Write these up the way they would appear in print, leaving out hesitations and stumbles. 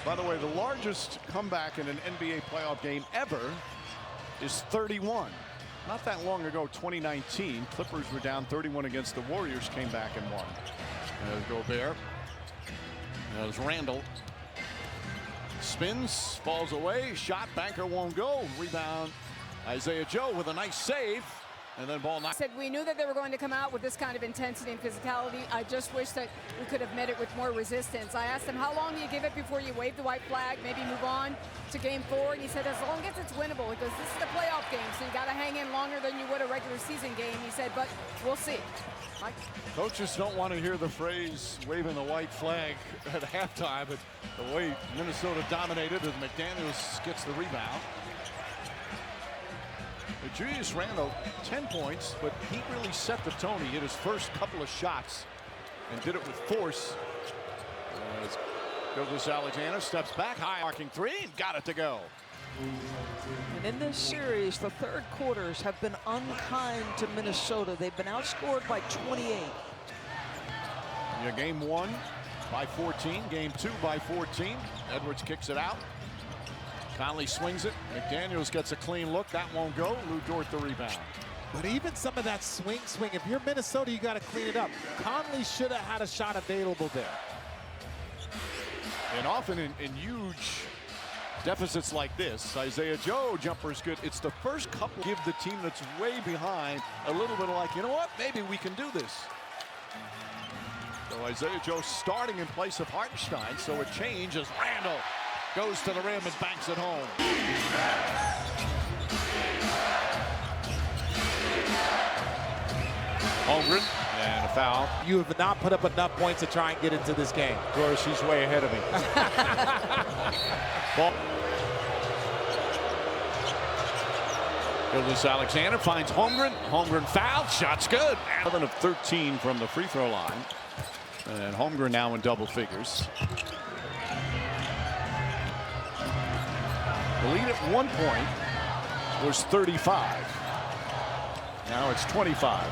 By the way, the largest comeback in an NBA playoff game ever is 31. Not that long ago, 2019, Clippers were down 31 against the Warriors, came back and won. There's Gobert. There's Randall. Spins, falls away, shot, banker won't go. Rebound, Isaiah Joe with a nice save. And then ball knocked. Said we knew that they were going to come out with this kind of intensity and physicality. I just wish that we could have met it with more resistance. I asked him, how long do you give it before you wave the white flag, maybe move on to game 4? And he said, as long as it's winnable. He goes, this is the playoff game, so you got to hang in longer than you would a regular season game. He said, but we'll see. Mike? Coaches don't want to hear the phrase waving the white flag at halftime, but the way Minnesota dominated as McDaniels gets the rebound. Julius Randle, 10 points, but he really set the tone. He hit his first couple of shots and did it with force. As Gilgeous-Alexander steps back, high arcing three, and got it to go. And in this series, the third quarters have been unkind to Minnesota. They've been outscored by 28. Yeah, game 1 by 14, game 2 by 14. Edwards kicks it out. Conley swings it. McDaniels gets a clean look. That won't go. Lou Dort the rebound. But even some of that swing. If you're Minnesota, you got to clean it up. Conley should have had a shot available there. And often in huge deficits like this, Isaiah Joe jumper's good. It's the first couple give the team that's way behind a little bit of like, you know what, maybe we can do this. So Isaiah Joe starting in place of Hartenstein. So a change as Randall goes to the rim and banks it home. Holmgren and a foul. You have not put up enough points to try and get into this game. Of course, he's way ahead of me. Ball. Gilgeous-Alexander finds Holmgren. Holmgren fouled. Shot's good. 11 of 13 from the free throw line. And Holmgren now in double figures. The lead at one point was 35. Now it's 25.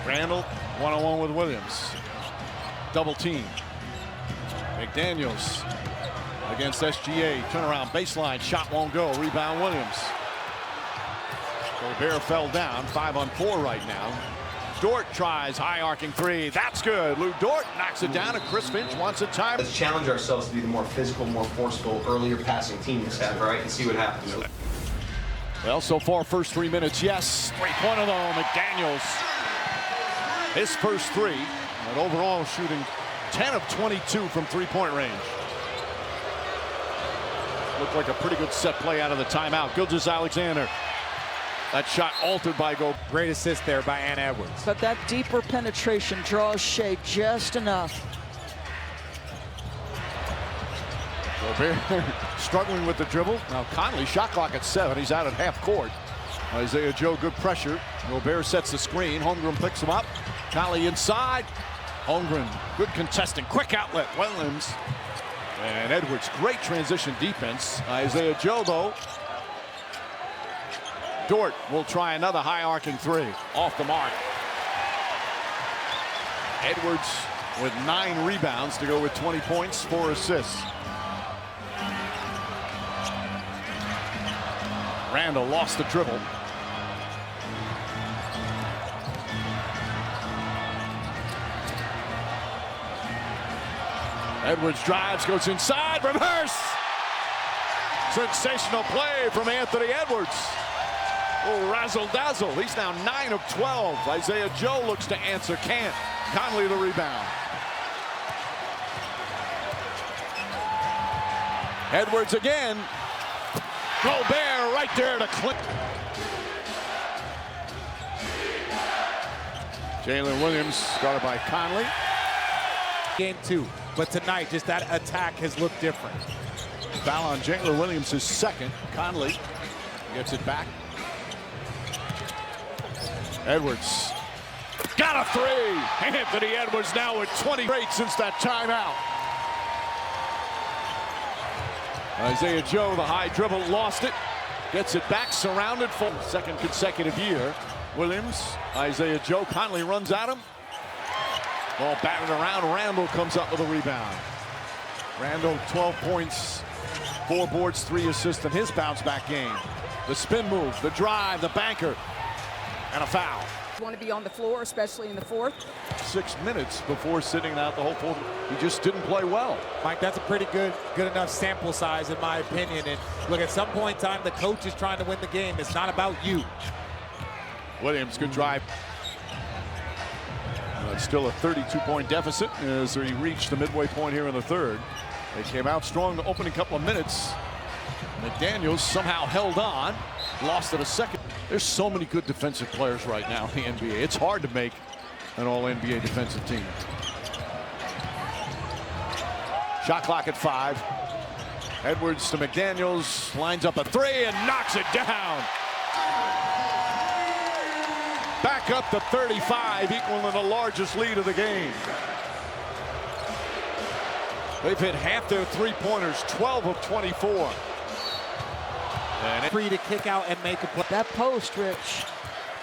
Randall one-on-one with Williams. Double team. McDaniels against SGA. Turnaround baseline. Shot won't go. Rebound Williams. Gobert fell down. 5 on 4 right now. Dort tries high arcing three. That's good. Lou Dort knocks it down, and Chris Finch wants a time. Let's challenge ourselves to be the more physical, more forceful, earlier passing team this time, right? And see what happens. Well, so far, first 3 minutes, yes. Three-pointer though, McDaniels. His first 3, and overall shooting 10 of 22 from three-point range. Looked like a pretty good set play out of the timeout. Gilgeous-Alexander. That shot altered by Go. Great assist there by Ann Edwards. But that deeper penetration draws Shea just enough. Gobert struggling with the dribble. Now Conley, shot clock at 7. He's out at half court. Isaiah Joe, good pressure. Gobert sets the screen. Holmgren picks him up. Conley inside. Holmgren, good contesting. Quick outlet. Williams. And Edwards, great transition defense. Isaiah Joe, though. Dort will try another high arcing three. Off the mark. Edwards with 9 rebounds to go with 20 points, 4 assists. Randall lost the dribble. Edwards drives, goes inside, reverse! Sensational play from Anthony Edwards. Oh, razzle-dazzle. He's now 9 of 12. Isaiah Joe looks to answer, can't. Conley the rebound. Edwards again. Gobert right there to clip. Jalen Williams guarded by Conley. Game 2, but tonight just that attack has looked different. Foul on Jalen Williams, his second. Conley gets it back. Edwards got a 3. Anthony Edwards now with 20 straight since that timeout. Isaiah Joe, the high dribble, lost it. Gets it back, surrounded for second consecutive year. Williams, Isaiah Joe, Conley runs at him. Ball batted around. Randall comes up with a rebound. Randall, 12 points, 4 boards, 3 assists in his bounce-back game. The spin move, the drive, the banker, and a foul. You want to be on the floor, especially in the fourth. 6 minutes before sitting out the whole fourth. He just didn't play well. Mike, that's a pretty good enough sample size, in my opinion. And look, at some point in time, the coach is trying to win the game. It's not about you. Williams, good drive. It's still a 32-point deficit as he reached the midway point here in the third. They came out strong the opening couple of minutes. McDaniels somehow held on, lost it a second. There's so many good defensive players right now in the NBA. It's hard to make an all-NBA defensive team. Shot clock at 5. Edwards to McDaniels, lines up a 3 and knocks it down. Back up to 35, equaling the largest lead of the game. They've hit half their three-pointers, 12 of 24. And Free to kick out and make a play. That post, Rich,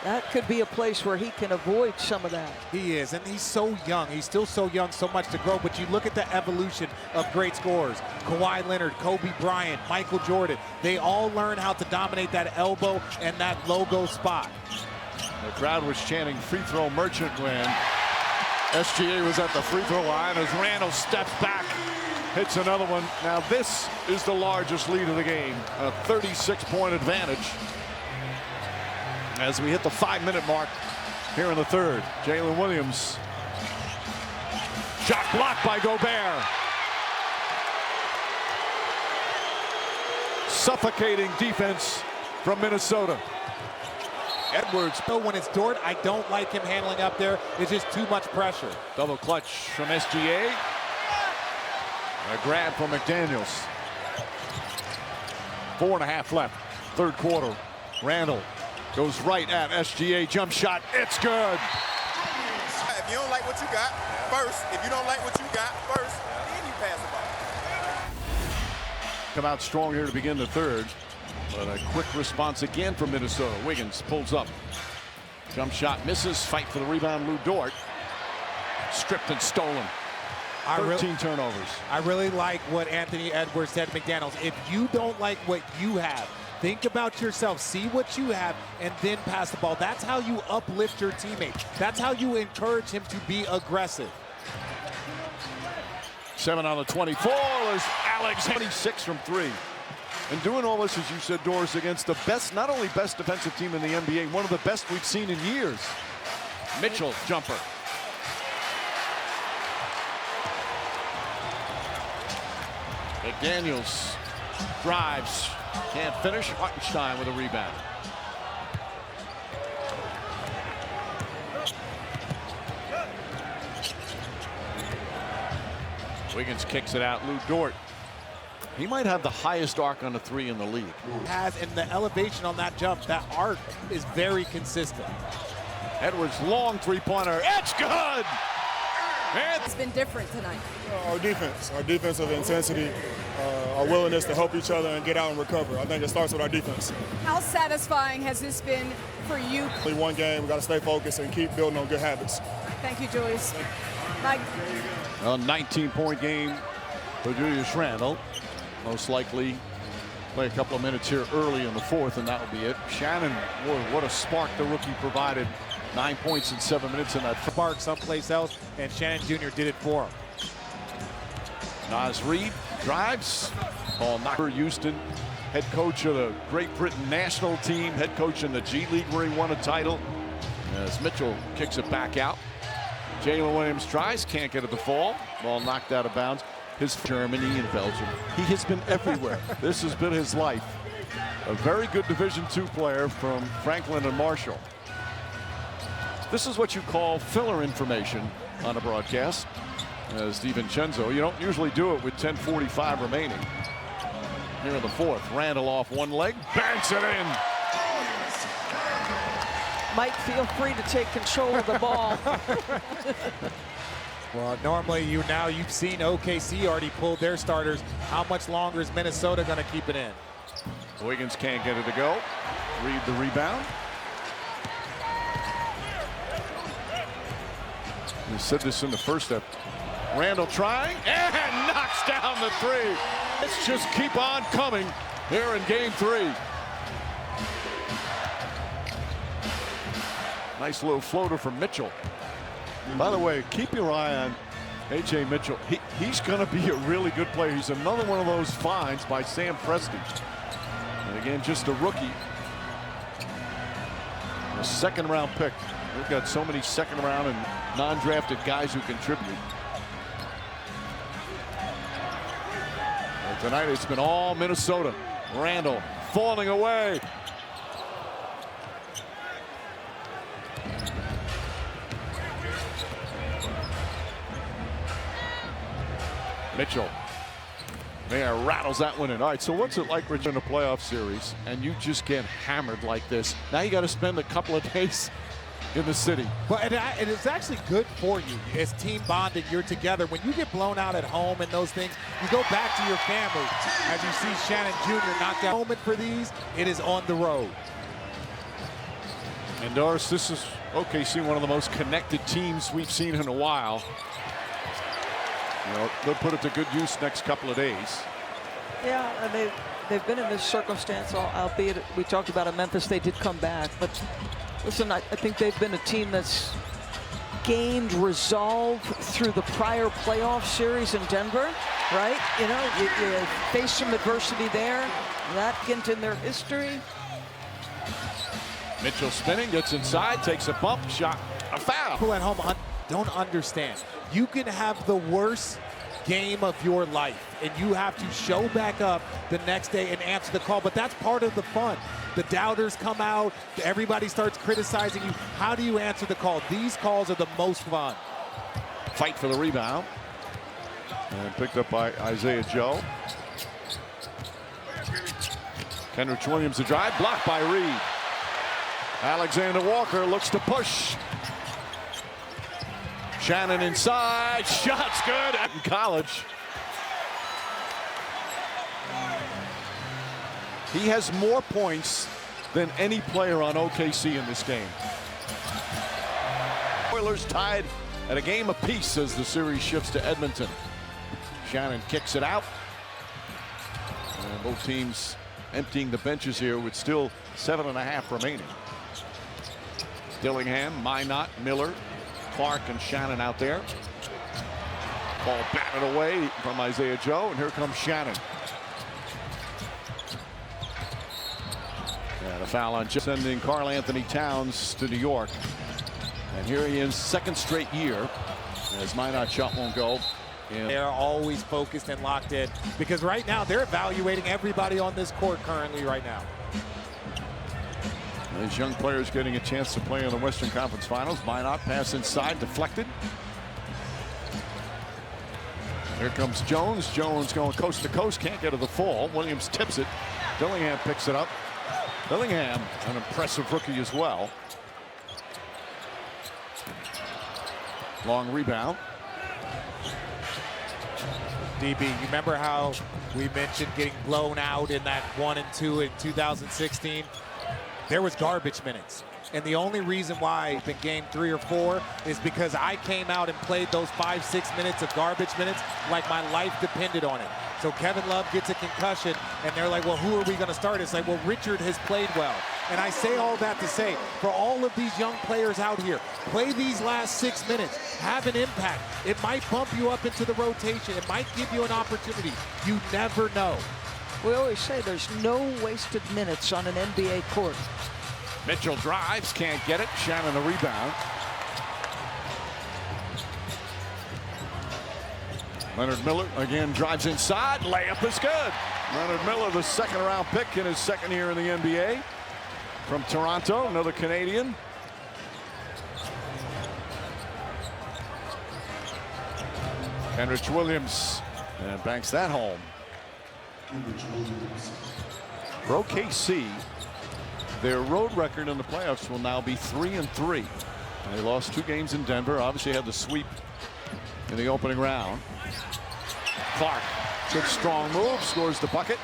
that could be a place where he can avoid some of that. He is, and he's so young. He's still so young, so much to grow. But you look at the evolution of great scorers. Kawhi Leonard, Kobe Bryant, Michael Jordan. They all learn how to dominate that elbow and that logo spot. The crowd was chanting free throw merchant when SGA was at the free throw line as Randall steps back, hits another one. Now this is the largest lead of the game, a 36-point advantage. As we hit the 5-minute mark here in the third, Jalen Williams. Shot blocked by Gobert. Suffocating defense from Minnesota. Edwards. When it's Dort, I don't like him handling up there. It's just too much pressure. Double clutch from SGA. A grab from McDaniels. 4.5 left. Third quarter. Randall goes right at SGA. Jump shot. It's good. If you don't like what you got first, if you don't like what you got first, then you pass the ball. Come out strong here to begin the third. But a quick response again from Minnesota. Wiggins pulls up. Jump shot misses. Fight for the rebound. Lou Dort. Stripped and stolen. 13 turnovers. I really like what Anthony Edwards said to McDaniels. If you don't like what you have, think about yourself. See what you have and then pass the ball. That's how you uplift your teammate. That's how you encourage him to be aggressive. 7 on the 24 is Alex. 26 from 3. And doing all this, as you said, Doris, against the best, not only best defensive team in the NBA, one of the best we've seen in years. Mitchell, jumper. McDaniels drives, can't finish. Hartenstein with a rebound. Wiggins kicks it out. Lou Dort. He might have the highest arc on the 3 in the league. Has in the elevation on that jump, that arc is very consistent. Edwards, long three-pointer. It's good! It's been different tonight. Our defense, our defensive intensity, our willingness to help each other and get out and recover. I think it starts with our defense. How satisfying has this been for you? Only one game, we got to stay focused and keep building on good habits. Thank you, Julius. Mike. A 19-point game for Julius Randle. Most likely play a couple of minutes here early in the fourth, and that'll be it. Shannon, boy, what a spark the rookie provided. 9 points in 7 minutes in that Spark someplace else, and Shannon Jr. did it for him. Naz Reid drives. Ball knocker. Houston, head coach of the Great Britain national team, head coach in the G League where he won a title. As Mitchell kicks it back out. Jalen Williams tries, can't get it to fall. Ball knocked out of bounds. His Germany and Belgium. He has been everywhere. This has been his life. A very good Division II player from Franklin and Marshall. This is what you call filler information on a broadcast. As DiVincenzo, you don't usually do it with 10:45 remaining. Here in the fourth, Randall off one leg, banks it in. Mike, feel free to take control of the ball. Well, normally you've seen OKC already pulled their starters. How much longer is Minnesota going to keep it in? Wiggins can't get it to go. Reid the rebound. We said this in the first step. Randall trying and knocks down the three. Let's just keep on coming here in game 3. Nice little floater from Mitchell. By the way, keep your eye on A.J. Mitchell. He's going to be a really good player. He's another one of those finds by Sam Presti. And again, just a rookie. A second-round pick. We've got so many second-round and non-drafted guys who contribute. And tonight it's been all Minnesota. Randall falling away. Mitchell. There, rattles that one in. All right, so what's it like in a playoff series and you just get hammered like this? Now you got to spend a couple of days in the city. Well, and it's actually good for you. It's team bonding. You're together. When you get blown out at home and those things, you go back to your family. As you see Shannon Jr. knock down. Moment for these, it is on the road. And Doris, this is OKC, one of the most connected teams we've seen in a while. You know, they'll put it to good use next couple of days. Yeah, and they've been in this circumstance, albeit we talked about in Memphis, they did come back. But listen, I think they've been a team that's gained resolve through the prior playoff series in Denver, right? You know, you face some adversity there. That get in their history. Mitchell spinning, gets inside, takes a bump shot, a foul. People at home don't understand. You can have the worst game of your life and you have to show back up the next day and answer the call, but that's part of the fun. The doubters come out, everybody starts criticizing you. How do you answer the call? These calls are the most fun. Fight for the rebound. And picked up by Isaiah Joe. Kenrich Williams the drive, blocked by Reed. Alexander Walker looks to push. Shannon inside, shot's good in college. He has more points than any player on OKC in this game. Oilers tied at a game apiece as the series shifts to Edmonton. Shannon kicks it out. And both teams emptying the benches here with still 7.5 remaining. Dillingham, Minot, Miller, Clark, and Shannon out there. Ball batted away from Isaiah Joe, and here comes Shannon. And a foul on just sending Karl Anthony Towns to New York. And here he is, second straight year, as Minot shot won't go. They're always focused and locked in because right now they're evaluating everybody on this court currently right now. These young players getting a chance to play in the Western Conference Finals. Minot pass inside, deflected. Here comes Jones. Jones going coast to coast, can't get to the fall. Williams tips it. Dillingham picks it up. Dillingham, an impressive rookie as well. Long rebound. DB, you remember how we mentioned getting blown out in that 1 and 2 in 2016? There was garbage minutes. And the only reason why in game 3 or 4 is because I came out and played those 5-6 minutes of garbage minutes like my life depended on it. So Kevin Love gets a concussion and they're like, well, who are we going to start? It's like, well, Richard has played well. And I say all that to say, for all of these young players out here, play these last 6 minutes, have an impact. It might bump you up into the rotation. It might give you an opportunity. You never know. We always say there's no wasted minutes on an NBA court. Mitchell drives, can't get it. Shannon the rebound. Leonard Miller again drives inside. Layup is good. Leonard Miller, the second-round pick in his second year in the NBA. From Toronto, another Canadian. Kenrich Williams and banks that home. For OKC, their road record in the playoffs will now be 3-3. They lost 2 games in Denver. Obviously had the sweep in the opening round. Clark, good strong move, scores the bucket.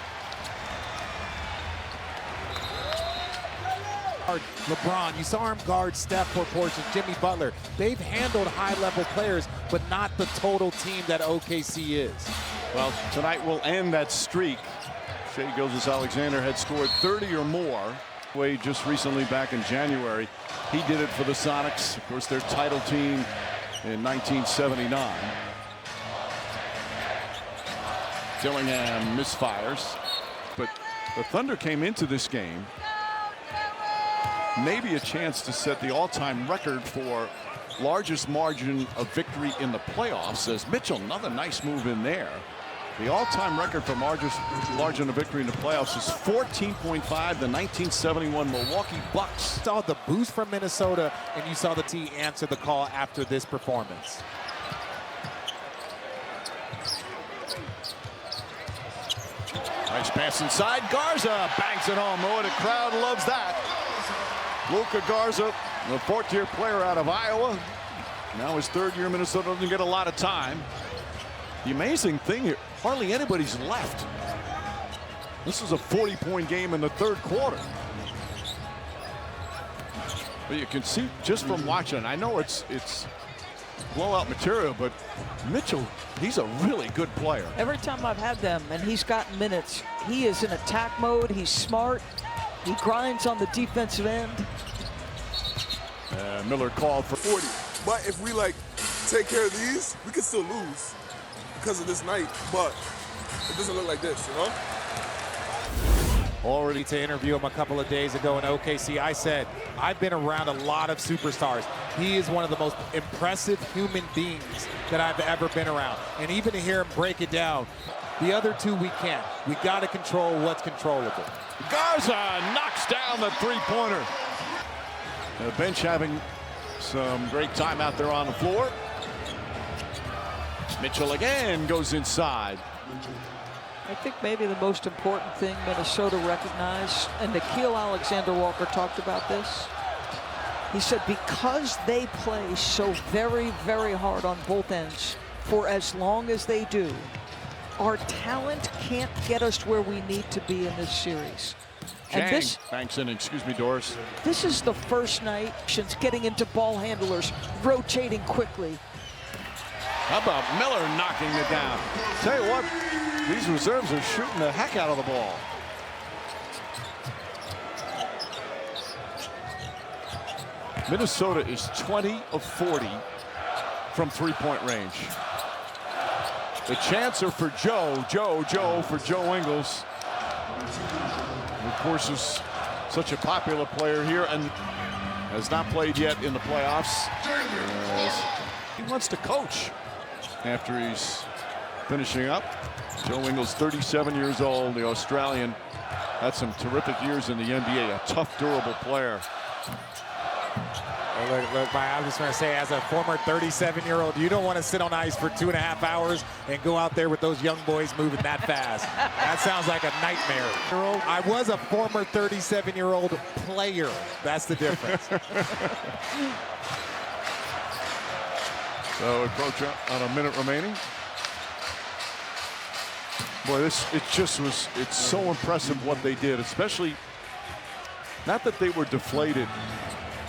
LeBron. You saw him guard Steph for portions, Jimmy Butler. They've handled high-level players, but not the total team that OKC is. Well, tonight will end that streak. Shai Gilgeous-Alexander had scored 30 or more. Way just recently back in January. He did it for the Sonics, of course, their title team in 1979. Dillingham misfires, but the Thunder came into this game maybe a chance to set the all-time record for largest margin of victory in the playoffs, as Mitchell, another nice move in there. The all-time record for largest margin of victory in the playoffs is 14.5. The 1971 Milwaukee Bucks. Saw the boost from Minnesota, and you saw the team answer the call after this performance. Nice pass inside. Garza banks it home. Oh, the crowd loves that. Luka Garza, the fourth-year player out of Iowa. Now his third year, Minnesota doesn't get a lot of time. The amazing thing here, hardly anybody's left. This is a 40-point game in the third quarter. But you can see just from watching, I know it's blowout material, but Mitchell, he's a really good player. Every time I've had them and he's gotten minutes, he is in attack mode. He's smart. He grinds on the defensive end. Miller called for 40. But if we take care of these, we can still lose because of this night. But it doesn't look like this, you know? Already to interview him a couple of days ago in OKC, I said, I've been around a lot of superstars. He is one of the most impressive human beings that I've ever been around. And even to hear him break it down, the other two we can't. We got to control what's controllable. Garza knocks down the three-pointer. The bench having some great time out there on the floor. Mitchell again goes inside. I think maybe the most important thing Minnesota recognized, and Nickeil Alexander-Walker talked about this. He said because they play so very, very hard on both ends for as long as they do, our talent can't get us where we need to be in this series. And this, thanks, and excuse me, Doris. This is the first night since getting into ball handlers, rotating quickly. How about Miller knocking it down? Tell you what, these reserves are shooting the heck out of the ball. Minnesota is 20 of 40 from three-point range. The chants are for Joe for Joe Ingles. Of course, is such a popular player here and has not played yet in the playoffs. He wants to coach after he's finishing up. Joe Ingles, 37 years old, the Australian, had some terrific years in the NBA, a tough, durable player. Look, I was just going to say, as a former 37-year-old, you don't want to sit on ice for 2.5 hours and go out there with those young boys moving that fast. That sounds like a nightmare. I was a former 37-year-old player. That's the difference. So approach on a minute remaining. Boy, it's so impressive what they did, especially not that they were deflated,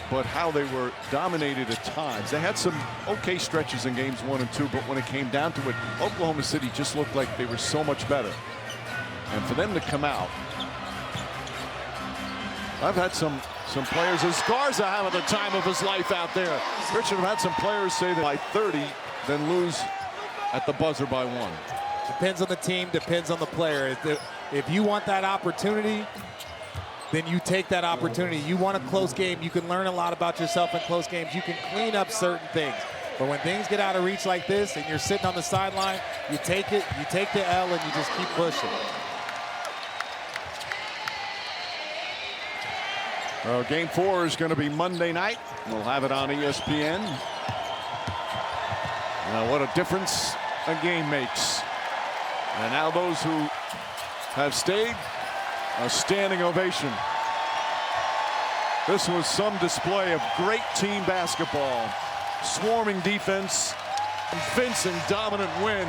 but how they were dominated at times. They had some okay stretches in games 1 and 2, but when it came down to it, Oklahoma City just looked like they were so much better. And for them to come out, I've had some players, as Garza having the time of his life out there. Richard, I've had some players say that by 30, then lose at the buzzer by 1. Depends on the team, depends on the player. If you want that opportunity, then you take that opportunity. You want a close game, you can learn a lot about yourself in close games. You can clean up certain things. But when things get out of reach like this and you're sitting on the sideline, you take it, you take the L, and you just keep pushing. Well, game 4 is going to be Monday night. We'll have it on ESPN. What a difference a game makes. And now those who have stayed, a standing ovation. This was some display of great team basketball. Swarming defense, convincing dominant win.